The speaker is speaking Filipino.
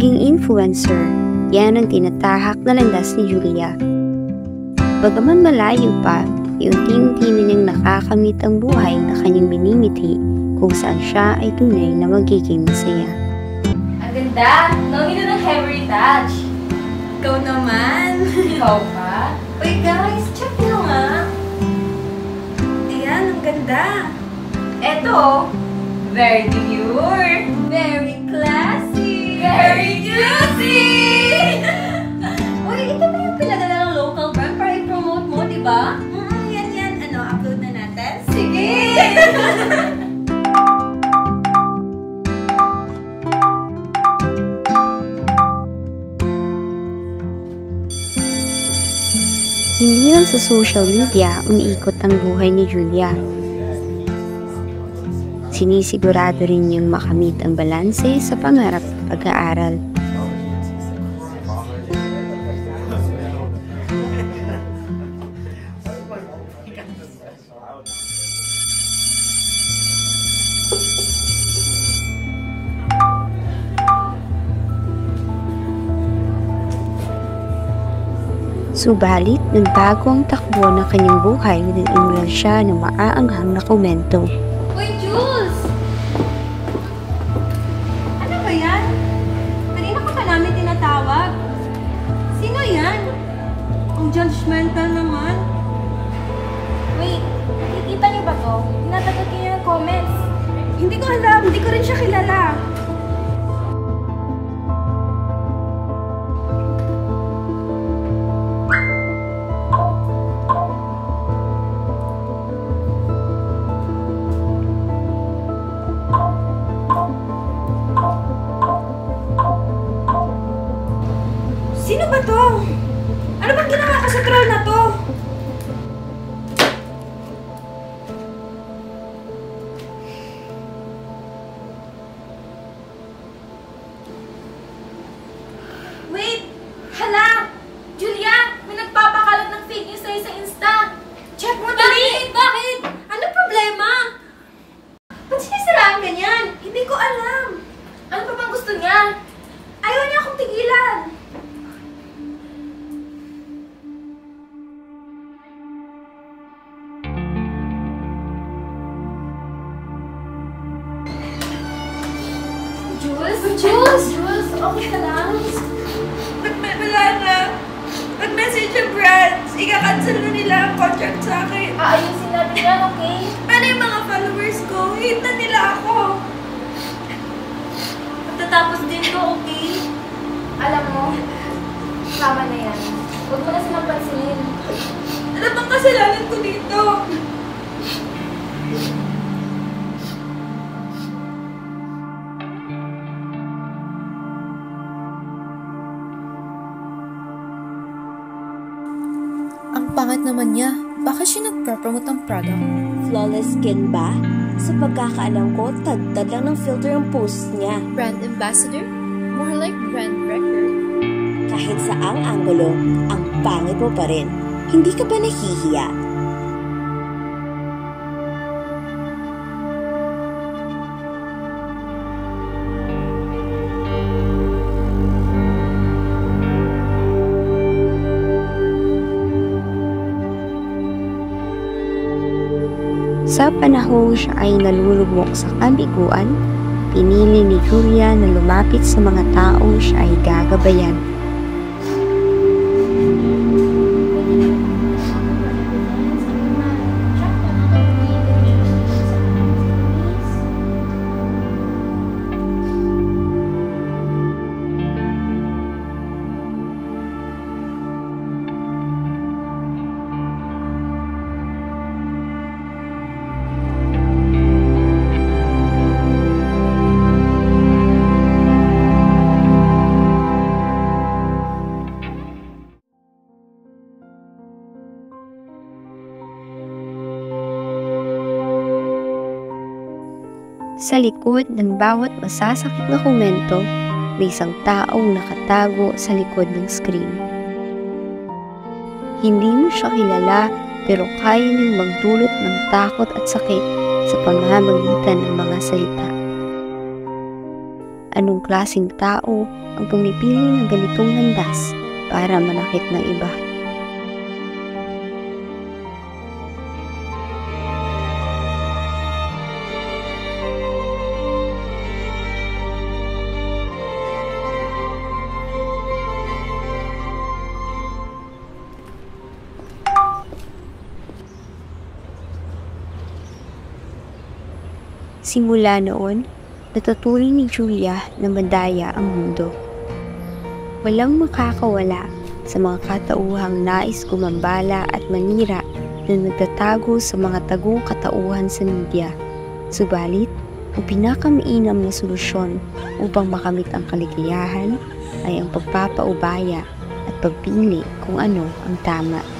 maging influencer. Yan ang tinatahak na landas ni Julia. Bagaman malayo pa, unti-unti na niyang nakakamit ang buhay na kanyang minimithi kung saan siya ay tunay na magiging masaya. Ang ganda! No need ng heavy touch. Ikaw naman. Ikaw pa? Uy guys, check nyo nga. Ayan, ang ganda. Eto, very demure. Very classy. Very juicy! Uy, ito ba yung pinadala ng local brand para i-promote mo, di ba? Yan. Upload na natin? Sige! Hindi lang sa social media umiikot ang buhay ni Julia. Sinisigurado rin niyang makamit ang balanse sa pangarap at pag-aaral. Subalit, nagbago ang takbo ng kanyang buhay nang imulan siya ng maaanghang na komento. Uy, Jules! Ano ba yan? Kanina ka pa namin tinatawag. Sino yan? Ang judgmental naman. Wait, nakikita niyo ba to? Tinatagot niyo yung comments. Hindi ko alam. Hindi ko rin siya kilala. Sino ba to? Ano bang ginawa ka sa troll na to? Wait! Hala! Julia! May nagpapakalat ng fake news sa'yo sa Insta! Check mo dali! Bakit? Ano problema? Ba't sinisiraan ganyan? Hindi ko alam. Ano pa bang gusto niya? Ayaw niya akong tigilan. Jules! Okay ka lang? Wala na. Nag-message yung brands. Ika-cancel na nila ang contract sa akin. Aayusin natin yan, okay? Paano yung mga followers ko? Hate na nila ako. Matatapos din to, okay? Alam mo, tama na yan. Huwag mo na silang pansinin. Ano bang kasalanan ko dito? Ang pangit naman niya. Bakit siya nagpropromote ng product? Flawless skin ba? Sa pagkakaalam ko, tagtad lang ng filter ang post niya. Brand ambassador? More like brand record. Kahit sa ang anggulo, ang pangit mo pa rin. Hindi ka ba nahihiya? Sa panahong siya ay nalulugmok sa kabiguan, pinili ni Julia na lumapit sa mga taong siya ay gagabayan. Sa likod ng bawat masasakit na komento, may isang taong nakatago sa likod ng screen. Hindi mo siya kilala, pero kaya niyang magdulot ng takot at sakit sa pamamagitan ng mga salita. Anong klaseng tao ang pumipili ng ganitong landas para manakit ng iba? Simula noon, natutuloy ni Julia na madaya ang mundo. Walang makakawala sa mga katauhang nais gumambala at manira na nagtatago sa mga tagong katauhan sa media. Subalit, ang pinakamainam na solusyon upang makamit ang kaligayahan ay ang pagpapaubaya at pagpili kung ano ang tama.